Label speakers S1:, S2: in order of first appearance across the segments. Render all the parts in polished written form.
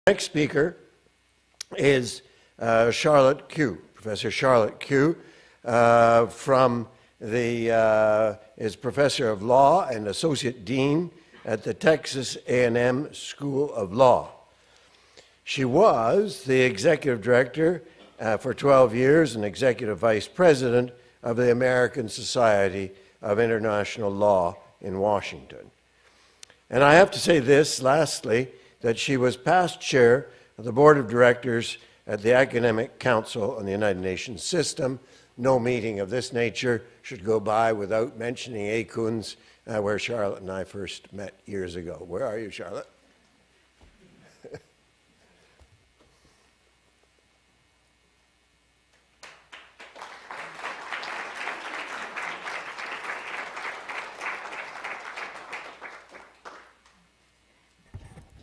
S1: Next speaker is Charlotte Q. Professor Charlotte Q. Is Professor of Law and Associate Dean at the Texas A&M School of Law. She was the Executive Director for 12 years and Executive Vice President of the American Society of International Law in Washington. And I have to say this, lastly, that she was past chair of the Board of Directors at the Academic Council on the United Nations System. No meeting of this nature should go by without mentioning ACUNS, where Charlotte and I first met years ago. Where are you, Charlotte?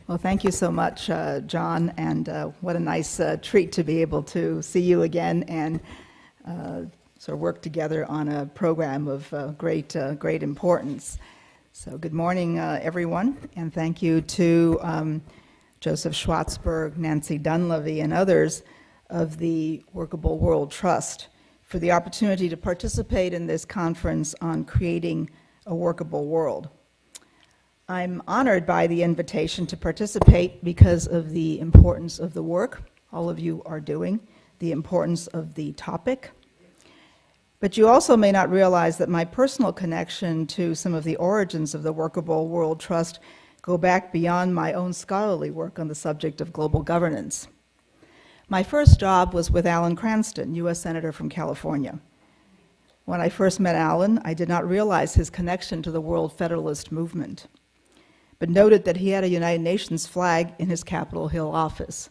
S2: Well, thank you so much, John, and what a nice treat to be able to see you again and sort of work together on a program of great importance. So good morning, everyone, and thank you to Joseph Schwartzberg, Nancy Dunleavy, and others of the Workable World Trust for the opportunity to participate in this conference on creating a workable world. I'm honored by the invitation to participate because of the importance of the work all of you are doing, the importance of the topic. But you also may not realize that my personal connection to some of the origins of the Workable World Trust go back beyond my own scholarly work on the subject of global governance. My first job was with Alan Cranston, U.S. Senator from California. When I first met Alan, I did not realize his connection to the World Federalist Movement, but noted that he had a United Nations flag in his Capitol Hill office,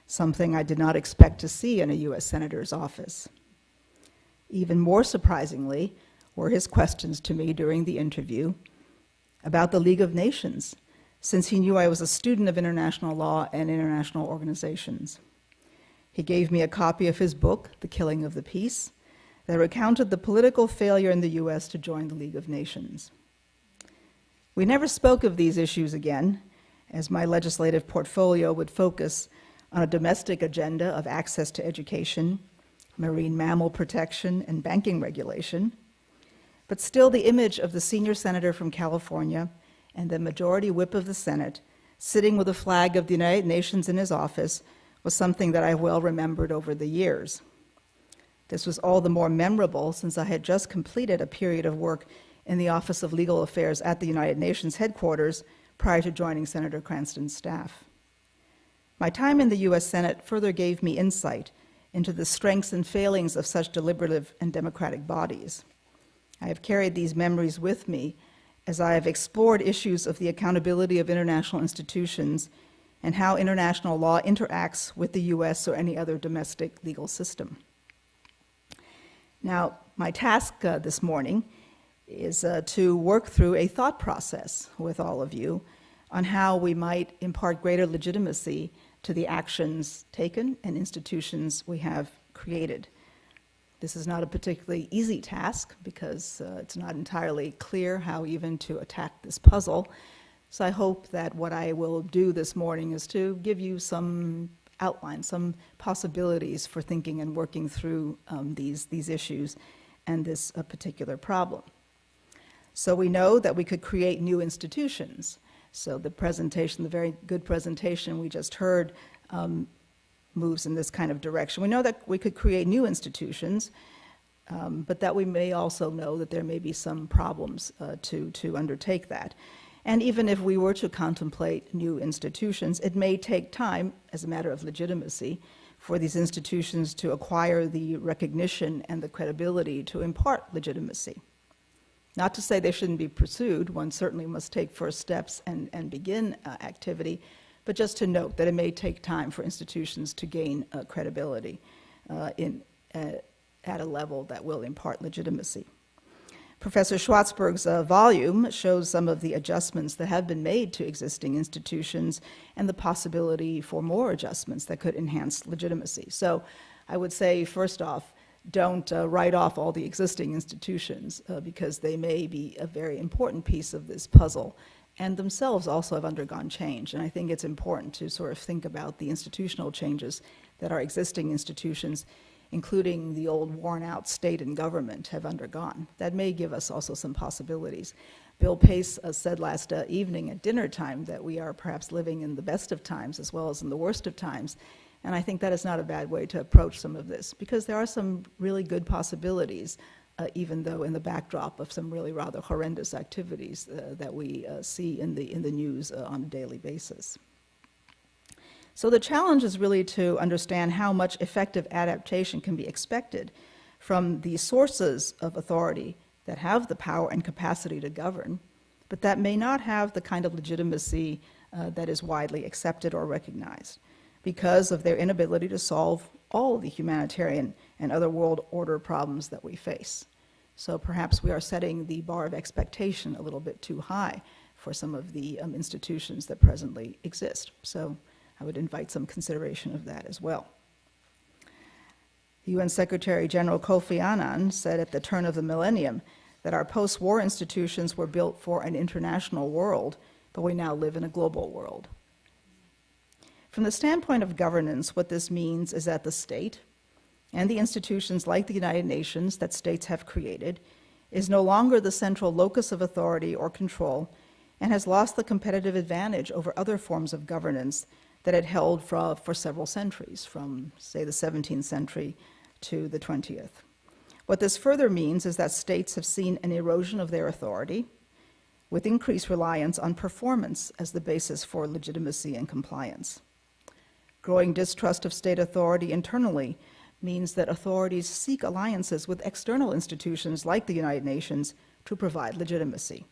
S2: something I did not expect to see in a U.S. Senator's office. Even more surprisingly were his questions to me during the interview about the League of Nations, since he knew I was a student of international law and international organizations. He gave me a copy of his book, The Killing of the Peace, that recounted the political failure in the U.S. to join the League of Nations. We never spoke of these issues again, as my legislative portfolio would focus on a domestic agenda of access to education, marine mammal protection, and banking regulation. But still, the image of the senior senator from California and the majority whip of the Senate sitting with a flag of the United Nations in his office was something that I well remembered over the years. This was all the more memorable since I had just completed a period of work in the Office of Legal Affairs at the United Nations headquarters prior to joining Senator Cranston's staff. My time in the U.S. Senate further gave me insight into the strengths and failings of such deliberative and democratic bodies. I have carried these memories with me as I have explored issues of the accountability of international institutions and how international law interacts with the U.S. or any other domestic legal system. Now, my task this morning is to work through a thought process with all of you on how we might impart greater legitimacy to the actions taken and institutions we have created. This is not a particularly easy task because it's not entirely clear how even to attack this puzzle. So I hope that what I will do this morning is to give you some outline, some possibilities for thinking and working through these issues and this particular problem. So we know that we could create new institutions. So the presentation, the very good presentation we just heard, moves in this kind of direction. We know that we could create new institutions, but that we may also know that there may be some problems to undertake that. And even if we were to contemplate new institutions, it may take time, as a matter of legitimacy, for these institutions to acquire the recognition and the credibility to impart legitimacy. Not to say they shouldn't be pursued, one certainly must take first steps and begin activity, but just to note that it may take time for institutions to gain credibility at a level that will impart legitimacy. Professor Schwartzberg's volume shows some of the adjustments that have been made to existing institutions and the possibility for more adjustments that could enhance legitimacy. So I would say, first off, don't write off all the existing institutions because they may be a very important piece of this puzzle and themselves also have undergone change. And I think it's important to sort of think about the institutional changes that our existing institutions, including the old worn-out state and government, have undergone. That may give us also some possibilities. Bill Pace said last evening at dinner time that we are perhaps living in the best of times as well as in the worst of times. And I think that is not a bad way to approach some of this, because there are some really good possibilities, even though in the backdrop of some really rather horrendous activities that we see in the news on a daily basis. So the challenge is really to understand how much effective adaptation can be expected from the sources of authority that have the power and capacity to govern, but that may not have the kind of legitimacy that is widely accepted or recognized because of their inability to solve all the humanitarian and other world order problems that we face. So perhaps we are setting the bar of expectation a little bit too high for some of the institutions that presently exist. So I would invite some consideration of that as well. UN Secretary General Kofi Annan said at the turn of the millennium that our post-war institutions were built for an international world, but we now live in a global world. From the standpoint of governance, what this means is that the state and the institutions like the United Nations that states have created is no longer the central locus of authority or control and has lost the competitive advantage over other forms of governance that it held for several centuries, from, say, the 17th century to the 20th. What this further means is that states have seen an erosion of their authority with increased reliance on performance as the basis for legitimacy and compliance. Growing distrust of state authority internally means that authorities seek alliances with external institutions like the United Nations to provide legitimacy.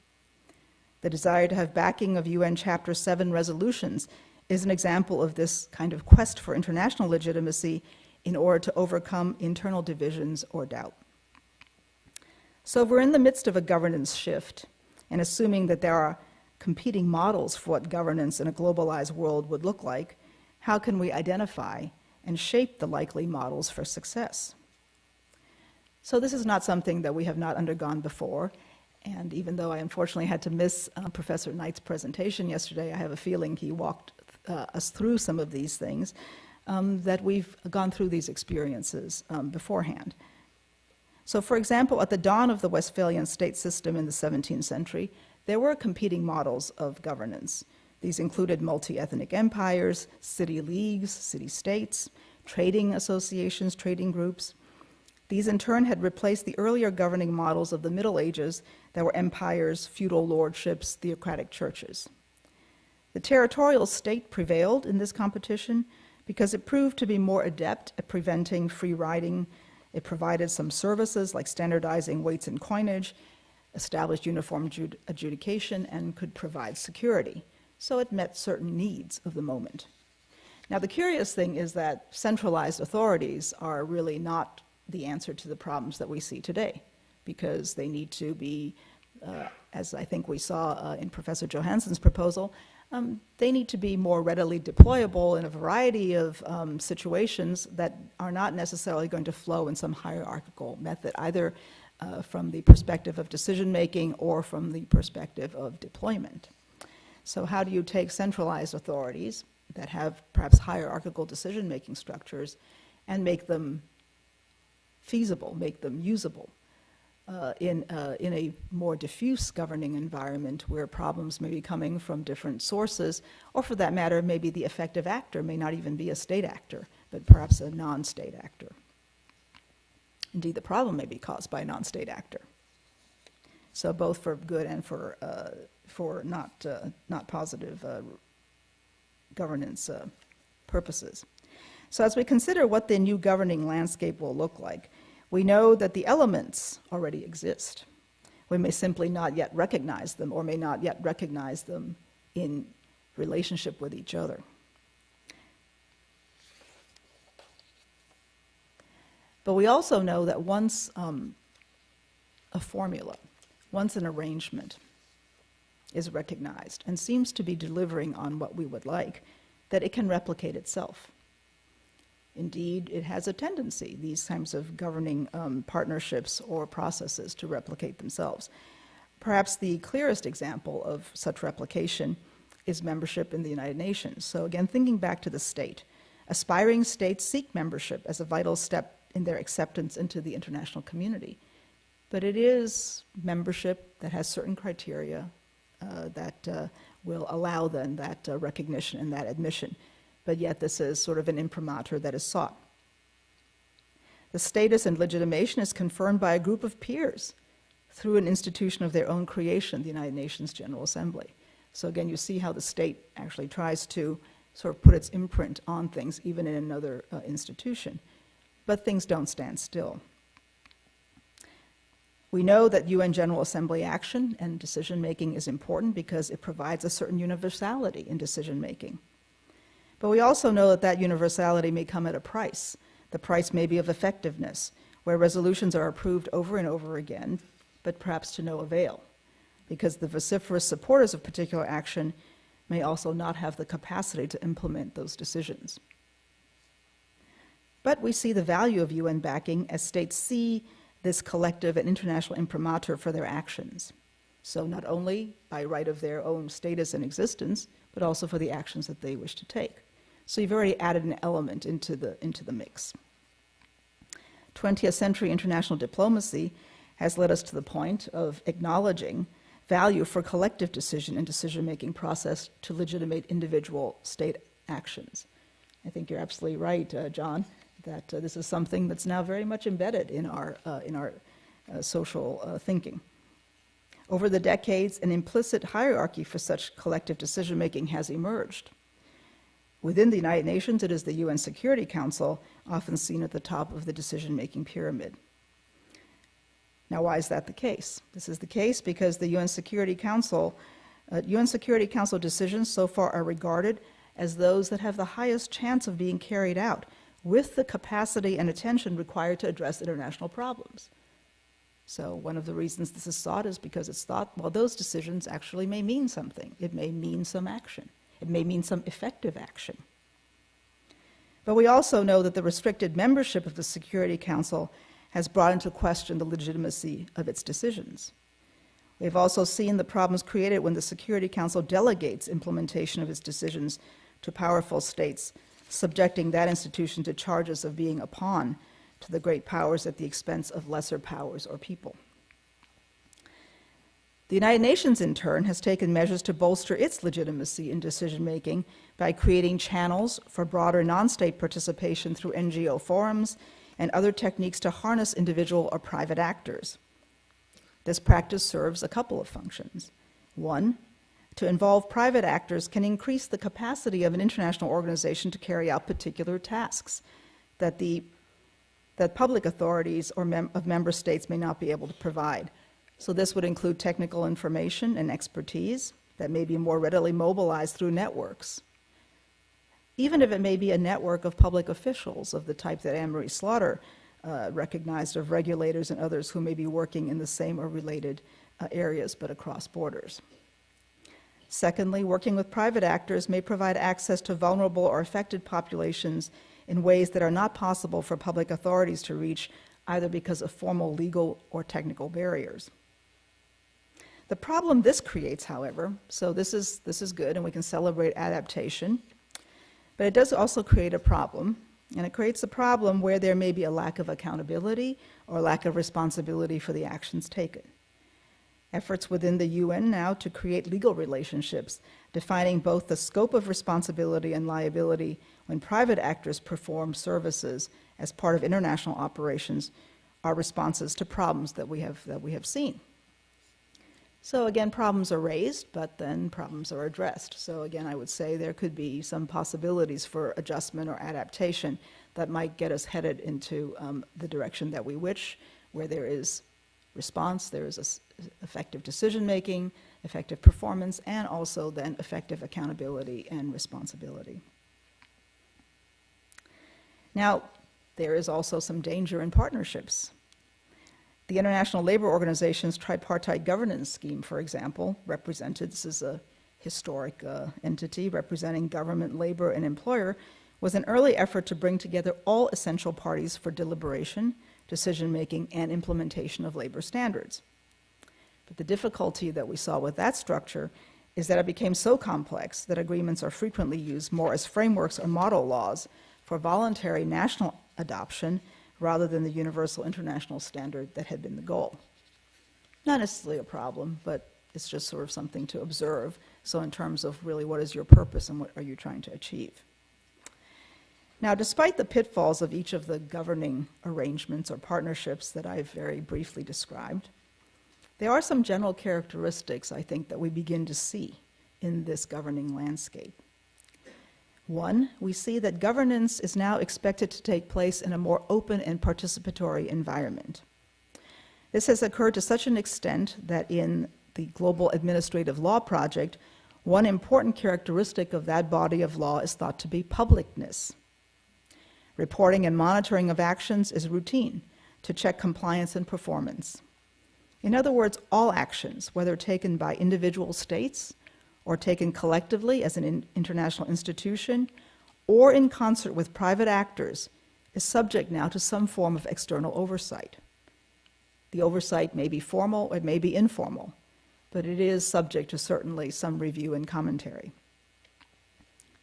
S2: The desire to have backing of UN Chapter 7 resolutions is an example of this kind of quest for international legitimacy in order to overcome internal divisions or doubt. So we're in the midst of a governance shift, and assuming that there are competing models for what governance in a globalized world would look like, how can we identify and shape the likely models for success? So this is not something that we have not undergone before, and even though I unfortunately had to miss Professor Knight's presentation yesterday, I have a feeling he walked us through some of these things, that we've gone through these experiences beforehand. So for example, at the dawn of the Westphalian state system in the 17th century, there were competing models of governance. These included multi-ethnic empires, city leagues, city-states, trading associations, trading groups. These in turn had replaced the earlier governing models of the Middle Ages that were empires, feudal lordships, theocratic churches. The territorial state prevailed in this competition because it proved to be more adept at preventing free riding. It provided some services like standardizing weights and coinage, established uniform adjudication, and could provide security. So it met certain needs of the moment. Now the curious thing is that centralized authorities are really not the answer to the problems that we see today, because they need to be, as I think we saw in Professor Johansson's proposal, they need to be more readily deployable in a variety of situations that are not necessarily going to flow in some hierarchical method, either from the perspective of decision-making or from the perspective of deployment. So how do you take centralized authorities that have perhaps hierarchical decision-making structures and make them feasible, make them usable in a more diffuse governing environment where problems may be coming from different sources, or for that matter, maybe the effective actor may not even be a state actor, but perhaps a non-state actor. Indeed, the problem may be caused by a non-state actor. So both for good and for not positive governance purposes. So as we consider what the new governing landscape will look like, we know that the elements already exist. We may simply not yet recognize them, or may not yet recognize them in relationship with each other. But we also know that once a formula, once an arrangement is recognized and seems to be delivering on what we would like, that it can replicate itself. Indeed, it has a tendency, these kinds of governing partnerships or processes, to replicate themselves. Perhaps the clearest example of such replication is membership in the United Nations. So again, thinking back to the state, aspiring states seek membership as a vital step in their acceptance into the international community. But it is membership that has certain criteria that will allow then that recognition and that admission. But yet this is sort of an imprimatur that is sought. The status and legitimation is confirmed by a group of peers through an institution of their own creation, the United Nations General Assembly. So again, you see how the state actually tries to sort of put its imprint on things, even in another institution. But things don't stand still. We know that UN General Assembly action and decision-making is important because it provides a certain universality in decision-making. But we also know that that universality may come at a price. The price may be of effectiveness, where resolutions are approved over and over again, but perhaps to no avail, because the vociferous supporters of particular action may also not have the capacity to implement those decisions. But we see the value of UN backing as states see this collective and international imprimatur for their actions. So not only by right of their own status and existence, but also for the actions that they wish to take. So you've already added an element into the mix. 20th century international diplomacy has led us to the point of acknowledging value for collective decision and decision-making process to legitimate individual state actions. I think you're absolutely right, John, that this is something that's now very much embedded in our social thinking. Over the decades, an implicit hierarchy for such collective decision-making has emerged. Within the United Nations, it is the UN Security Council, often seen at the top of the decision-making pyramid. Now, why is that the case? This is the case because the UN Security Council decisions so far are regarded as those that have the highest chance of being carried out with the capacity and attention required to address international problems. So one of the reasons this is sought is because it's thought, well, those decisions actually may mean something. It may mean some action. It may mean some effective action. But we also know that the restricted membership of the Security Council has brought into question the legitimacy of its decisions. We've also seen the problems created when the Security Council delegates implementation of its decisions to powerful states, subjecting that institution to charges of being a pawn to the great powers at the expense of lesser powers or people. The United Nations, in turn, has taken measures to bolster its legitimacy in decision-making by creating channels for broader non-state participation through NGO forums and other techniques to harness individual or private actors. This practice serves a couple of functions. One, to involve private actors can increase the capacity of an international organization to carry out particular tasks that public authorities or of member states may not be able to provide. So this would include technical information and expertise that may be more readily mobilized through networks, even if it may be a network of public officials of the type that Anne-Marie Slaughter recognized, of regulators and others who may be working in the same or related areas but across borders. Secondly, working with private actors may provide access to vulnerable or affected populations in ways that are not possible for public authorities to reach, either because of formal legal or technical barriers. The problem this creates, however, so this is good and we can celebrate adaptation, but it does also create a problem, and it creates a problem where there may be a lack of accountability or lack of responsibility for the actions taken. Efforts within the UN now to create legal relationships, defining both the scope of responsibility and liability when private actors perform services as part of international operations, are responses to problems that we have seen. So again, problems are raised, but then problems are addressed. So again, I would say there could be some possibilities for adjustment or adaptation that might get us headed into the direction that we wish, where there is response, there is effective decision-making, effective performance, and also then effective accountability and responsibility. Now, there is also some danger in partnerships. The International Labor Organization's tripartite governance scheme, for example, this is a historic entity representing government, labor, and employer, was an early effort to bring together all essential parties for deliberation, decision-making, and implementation of labor standards. But the difficulty that we saw with that structure is that it became so complex that agreements are frequently used more as frameworks or model laws for voluntary national adoption rather than the universal international standard that had been the goal. Not necessarily a problem, but it's just sort of something to observe. So in terms of really what is your purpose and what are you trying to achieve? Now, despite the pitfalls of each of the governing arrangements or partnerships that I've very briefly described, there are some general characteristics, I think, that we begin to see in this governing landscape. One, we see that governance is now expected to take place in a more open and participatory environment. This has occurred to such an extent that in the Global Administrative Law Project, one important characteristic of that body of law is thought to be publicness. Reporting and monitoring of actions is routine to check compliance and performance. In other words, all actions, whether taken by individual states or taken collectively as an international institution or in concert with private actors, is subject now to some form of external oversight. The oversight may be formal or it may be informal, but it is subject to certainly some review and commentary.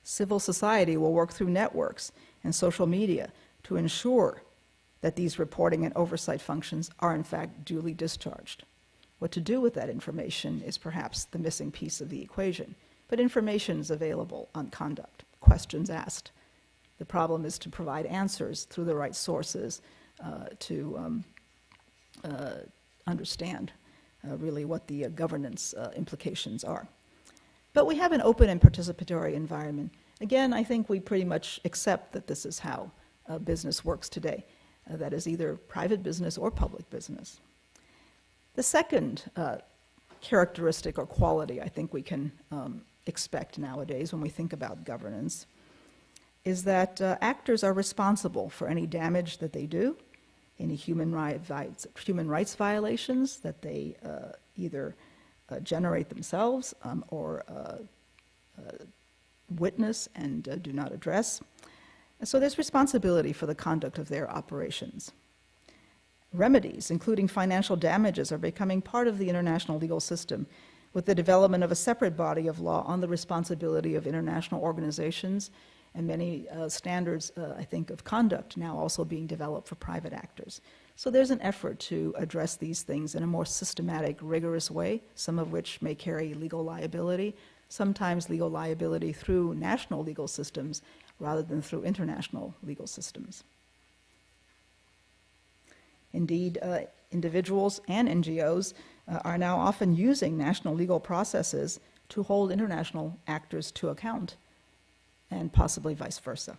S2: Civil society will work through networks and social media to ensure that these reporting and oversight functions are in fact duly discharged. What to do with that information is perhaps the missing piece of the equation, but information is available on conduct, questions asked. The problem is to provide answers through the right sources to understand really what the governance implications are. But we have an open and participatory environment. Again, I think we pretty much accept that this is how business works today. That is either private business or public business. The second characteristic or quality I think we can expect nowadays when we think about governance is that actors are responsible for any damage that they do, any human rights violations that they either generate themselves or witness and do not address. So there's responsibility for the conduct of their operations. Remedies, including financial damages, are becoming part of the international legal system with the development of a separate body of law on the responsibility of international organizations and many standards, I think, of conduct now also being developed for private actors. So there's an effort to address these things in a more systematic, rigorous way, some of which may carry legal liability, sometimes legal liability through national legal systems rather than through international legal systems. Indeed, individuals and NGOs are now often using national legal processes to hold international actors to account, and possibly vice versa.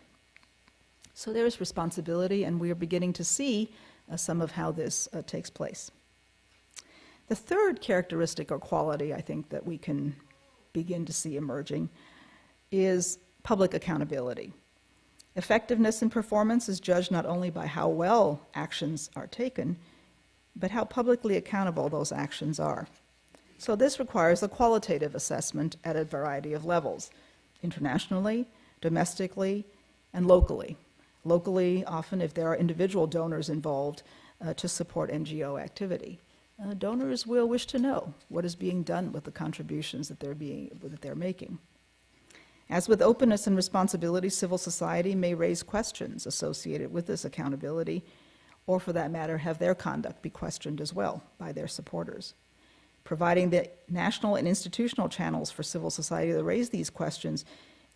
S2: So there is responsibility, and we are beginning to see some of how this takes place. The third characteristic or quality I think that we can begin to see emerging is public accountability. Effectiveness and performance is judged not only by how well actions are taken, but how publicly accountable those actions are. So this requires a qualitative assessment at a variety of levels, internationally, domestically, and locally. Locally, often if there are individual donors involved to support NGO activity, donors will wish to know what is being done with the contributions that they're making. As with openness and responsibility, civil society may raise questions associated with this accountability, or for that matter, have their conduct be questioned as well by their supporters. Providing the national and institutional channels for civil society to raise these questions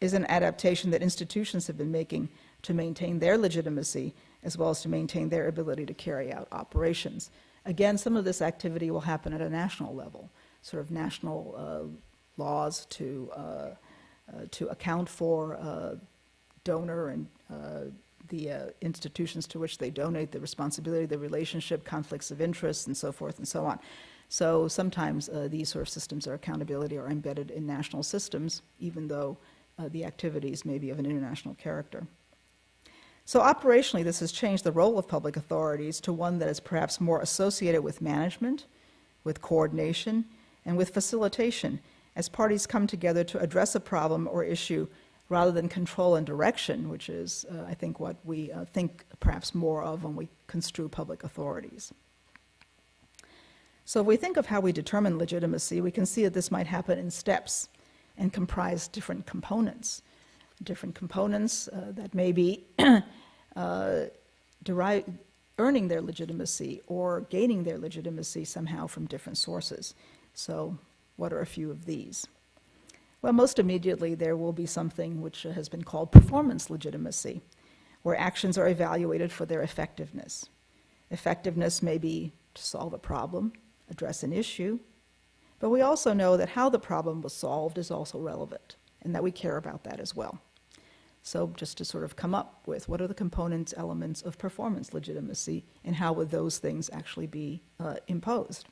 S2: is an adaptation that institutions have been making to maintain their legitimacy as well as to maintain their ability to carry out operations. Again, some of this activity will happen at a national level, sort of national laws to account for donor and the institutions to which they donate, the responsibility, the relationship, conflicts of interest, and so forth and so on. So sometimes these sort of systems of accountability are embedded in national systems, even though the activities may be of an international character. So operationally, this has changed the role of public authorities to one that is perhaps more associated with management, with coordination, and with facilitation, as parties come together to address a problem or issue rather than control and direction, which is, I think, what we think perhaps more of when we construe public authorities. So if we think of how we determine legitimacy, we can see that this might happen in steps and comprise different components. Different components that may be earning their legitimacy or gaining their legitimacy somehow from different sources. So what are a few of these? Well, most immediately there will be something which has been called performance legitimacy, where actions are evaluated for their effectiveness. Effectiveness may be to solve a problem, address an issue, but we also know that how the problem was solved is also relevant, and that we care about that as well. So just to sort of come up with what are the components, elements of performance legitimacy, and how would those things actually be imposed?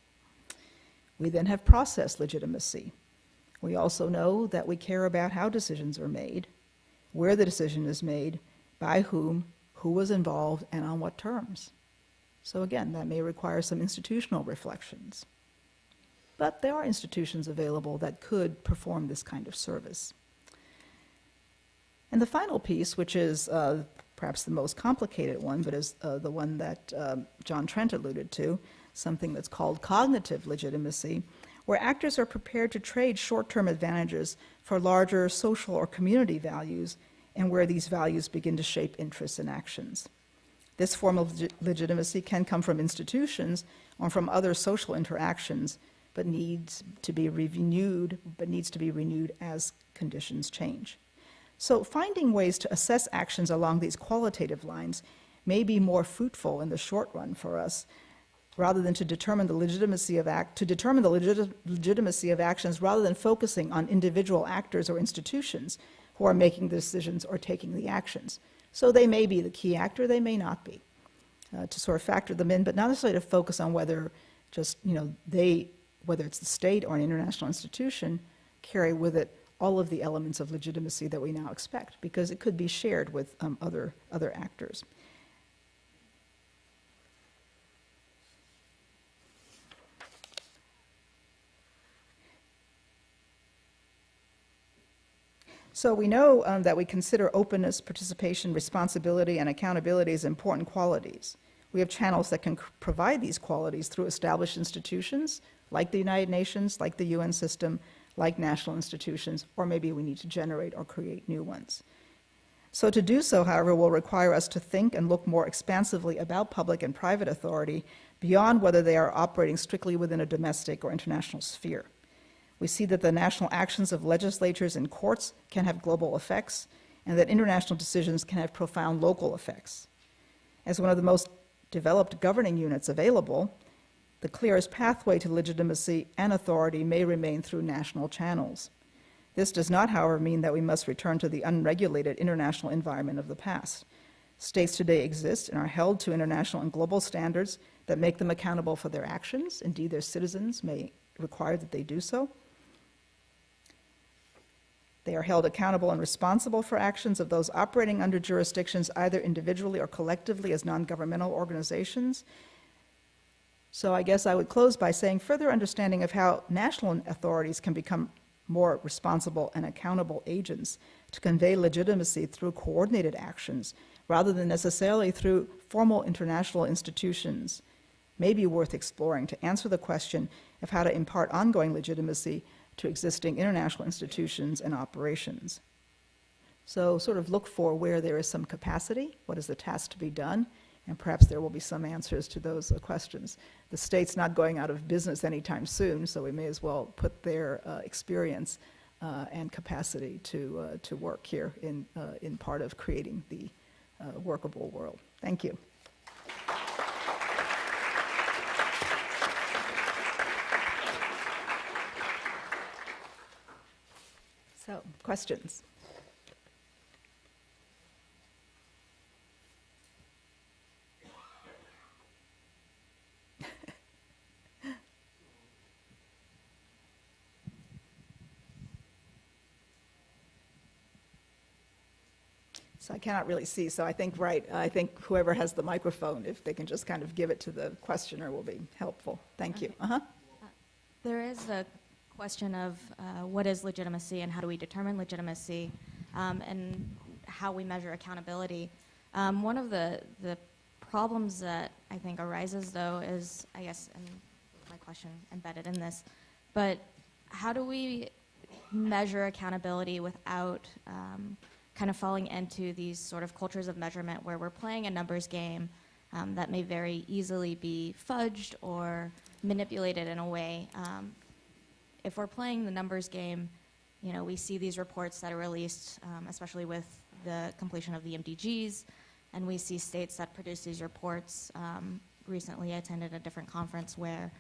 S2: We then have process legitimacy. We also know that we care about how decisions are made, where the decision is made, by whom, who was involved, and on what terms. So again, that may require some institutional reflections. But there are institutions available that could perform this kind of service. And the final piece, which is perhaps the most complicated one, but is the one that John Trent alluded to, something that's called cognitive legitimacy, where actors are prepared to trade short-term advantages for larger social or community values, and where these values begin to shape interests and actions. This form of legitimacy can come from institutions or from other social interactions, but needs to be renewed as conditions change. So finding ways to assess actions along these qualitative lines may be more fruitful in the short run for us, rather than to determine the legitimacy of legitimacy of actions, rather than focusing on individual actors or institutions who are making the decisions or taking the actions. So they may be the key actor, they may not be, to sort of factor them in, but not necessarily to focus on whether just, whether it's the state or an international institution, carry with it all of the elements of legitimacy that we now expect, because it could be shared with other actors. So we know that we consider openness, participation, responsibility, and accountability as important qualities. We have channels that can provide these qualities through established institutions, like the United Nations, like the UN system, like national institutions, or maybe we need to generate or create new ones. So to do so, however, will require us to think and look more expansively about public and private authority beyond whether they are operating strictly within a domestic or international sphere. We see that the national actions of legislatures and courts can have global effects, and that international decisions can have profound local effects. As one of the most developed governing units available, the clearest pathway to legitimacy and authority may remain through national channels. This does not, however, mean that we must return to the unregulated international environment of the past. States today exist and are held to international and global standards that make them accountable for their actions. Indeed, their citizens may require that they do so. They are held accountable and responsible for actions of those operating under jurisdictions, either individually or collectively as non-governmental organizations. So I guess I would close by saying further understanding of how national authorities can become more responsible and accountable agents to convey legitimacy through coordinated actions rather than necessarily through formal international institutions may be worth exploring to answer the question of how to impart ongoing legitimacy to existing international institutions and operations. So sort of look for where there is some capacity, what is the task to be done, and perhaps there will be some answers to those questions. The state's not going out of business anytime soon, so we may as well put their experience and capacity to work here in part of creating the workable world. Thank you. So, questions? So I cannot really see, so I think whoever has the microphone, if they can just kind of give it to the questioner, will be helpful. Thank you.
S3: There is a question of what is legitimacy and how do we determine legitimacy, and how we measure accountability. One of the problems that I think arises, though, is, I guess, and my question embedded in this, but how do we measure accountability without kind of falling into these sort of cultures of measurement where we're playing a numbers game that may very easily be fudged or manipulated in a way? If we're playing the numbers game, you know, we see these reports that are released, especially with the completion of the MDGs, and we see states that produce these reports. Recently, I attended a different conference where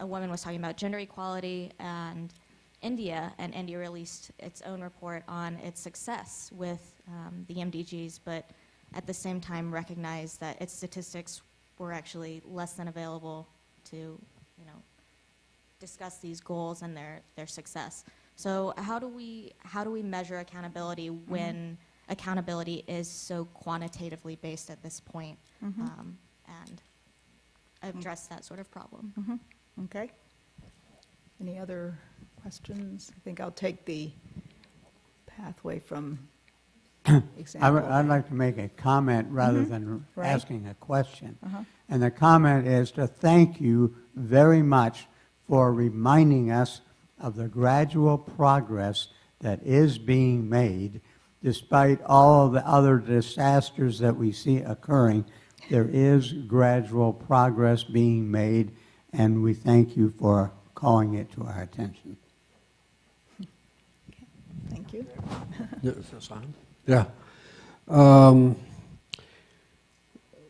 S3: a woman was talking about gender equality, and India released its own report on its success with the MDGs, but at the same time recognized that its statistics were actually less than available to, you know, discuss these goals and their success. So how do we measure accountability when accountability is so quantitatively based at this point, and address that sort of problem?
S2: Okay. Any other questions? I think I'll take the pathway from example.
S4: I'd like to make a comment rather than
S2: Right.
S4: asking a question. And the comment is to thank you very much for reminding us of the gradual progress that is being made despite all of the other disasters that we see occurring. There is gradual progress being made, and we thank you for calling it to our attention.
S2: Thank you.
S5: Is this on? Yeah.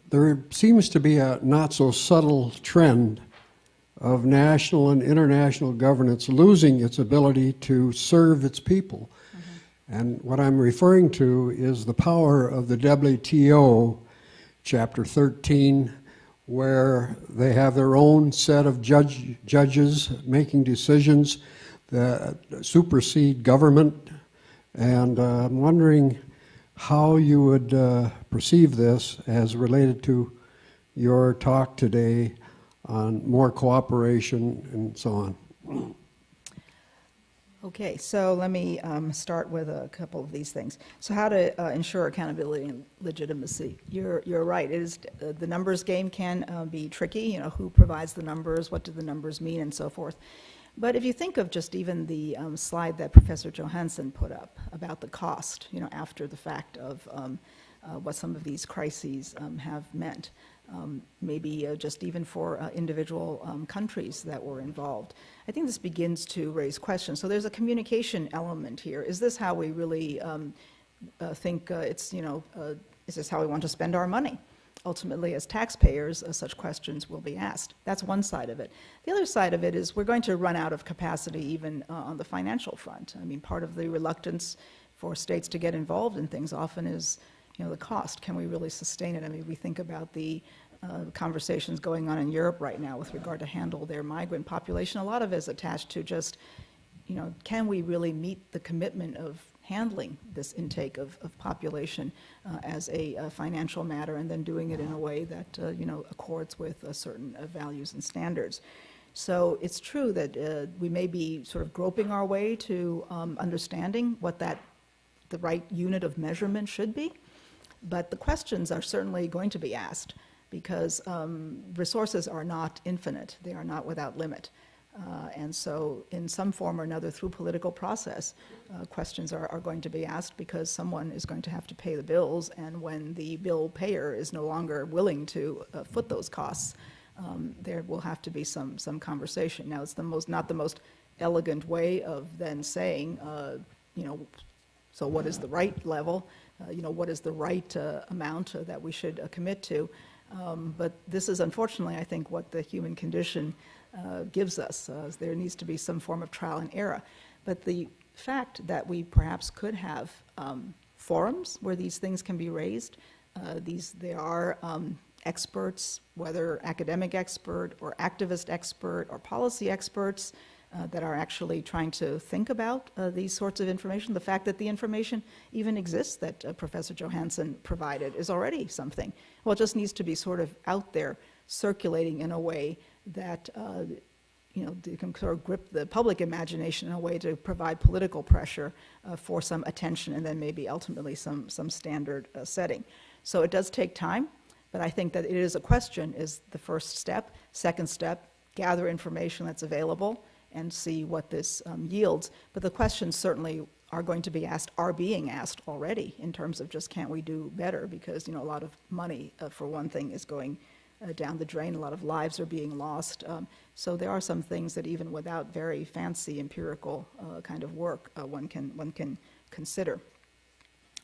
S5: There seems to be a not so subtle trend of national and international governance losing its ability to serve its people. And what I'm referring to is the power of the WTO, Chapter 13, where they have their own set of judges making decisions that supersede government. And I'm wondering how you would perceive this as related to your talk today on more cooperation and so on.
S2: Okay, so let me start with a couple of these things. So how to ensure accountability and legitimacy? You're right. It is the numbers game can be tricky. You know, who provides the numbers? What do the numbers mean, and so forth. But if you think of just even the slide that Professor Johansson put up about the cost, you know, after the fact of what some of these crises have meant, maybe just even for individual countries that were involved. I think this begins to raise questions. So there's a communication element here. Is this how we really think it's, you know, is this how we want to spend our money? Ultimately, as taxpayers, such questions will be asked. That's one side of it. The other side of it is we're going to run out of capacity even on the financial front. I mean, part of the reluctance for states to get involved in things often is, you know, the cost. Can we really sustain it? I mean, we think about the conversations going on in Europe right now with regard to handle their migrant population. A lot of it is attached to just, you know, can we really meet the commitment of handling this intake of population as a financial matter, and then doing it in a way that you know, accords with certain values and standards. So it's true that we may be sort of groping our way to understanding what the right unit of measurement should be, but the questions are certainly going to be asked because resources are not infinite. They are not without limit. And so in some form or another through political process, questions are going to be asked because someone is going to have to pay the bills, and when the bill payer is no longer willing to foot those costs, there will have to be some conversation. Now, it's not the most elegant way of then saying, you know, so what is the right level? You know, what is the right amount that we should commit to? But this is unfortunately, I think, what the human condition gives us. There needs to be some form of trial and error. But the fact that we perhaps could have forums where these things can be raised, there are experts, whether academic expert or activist expert or policy experts, that are actually trying to think about these sorts of information. The fact that the information even exists that Professor Johansson provided is already something. Well, it just needs to be sort of out there, circulating in a way that you know, you can sort of grip the public imagination in a way to provide political pressure for some attention, and then maybe ultimately some standard setting. So it does take time, but I think that it is a question is the first step. Second step, gather information that's available and see what this yields. But the questions certainly are going to be asked, are being asked already, in terms of just can't we do better, because a lot of money, for one thing, is going down the drain. A lot of lives are being lost. So there are some things that even without very fancy empirical kind of work, one can consider.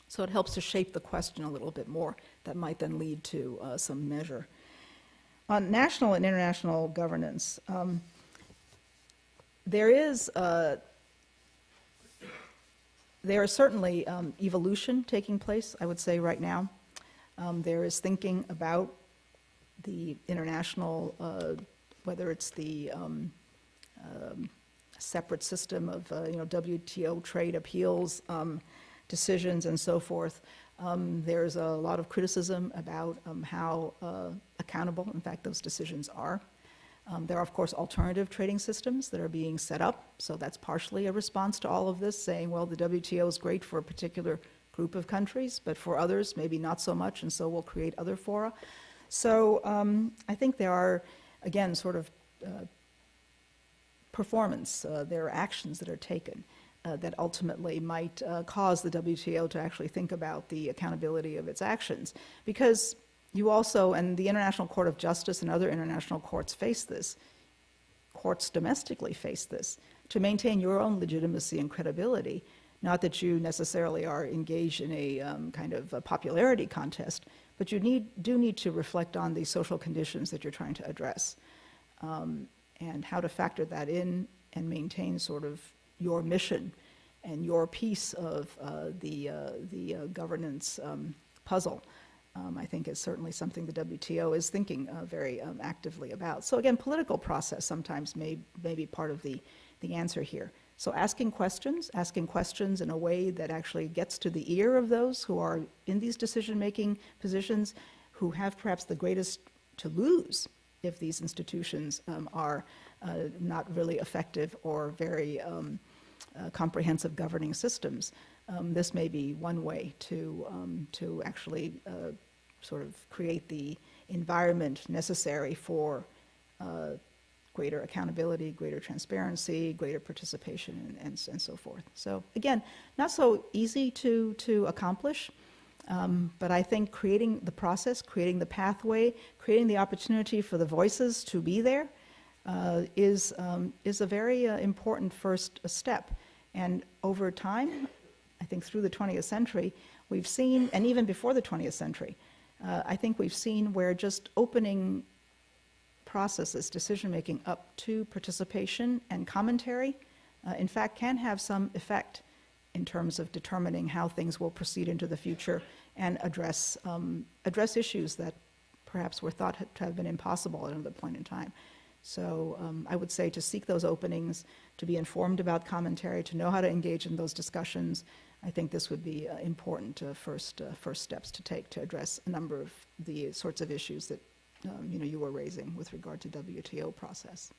S2: So it helps to shape the question a little bit more. That might then lead to some measure. On national and international governance, there is certainly evolution taking place, I would say, right now. There is thinking about the international, whether it's the separate system of WTO trade appeals decisions and so forth. There's a lot of criticism about how accountable, in fact, those decisions are. There are, of course, alternative trading systems that are being set up, so that's partially a response to all of this, saying, well, the WTO is great for a particular group of countries, but for others, maybe not so much, and so we'll create other fora. So I think there are, again, sort of performance, there are actions that are taken that ultimately might cause the WTO to actually think about the accountability of its actions. Because you also, and the International Court of Justice and other international courts face this, courts domestically face this, to maintain your own legitimacy and credibility. Not that you necessarily are engaged in a kind of a popularity contest, but you do need to reflect on the social conditions that you're trying to address, and how to factor that in and maintain sort of your mission and your piece of the governance puzzle. I think is certainly something the WTO is thinking very actively about. So again, political process sometimes may be part of the answer here. So asking questions in a way that actually gets to the ear of those who are in these decision-making positions, who have perhaps the greatest to lose if these institutions are not really effective or very comprehensive governing systems. This may be one way to actually sort of create the environment necessary for greater accountability, greater transparency, greater participation, and so forth. So again, not so easy to accomplish, but I think creating the process, creating the pathway, creating the opportunity for the voices to be there is a very important first step. And over time, I think through the 20th century, we've seen, and even before the 20th century, I think we've seen where just opening processes, decision-making up to participation and commentary, in fact, can have some effect in terms of determining how things will proceed into the future and address issues that perhaps were thought to have been impossible at another point in time. So I would say to seek those openings, to be informed about commentary, to know how to engage in those discussions. I think this would be important first steps to take to address a number of the sorts of issues that you were raising with regard to WTO process.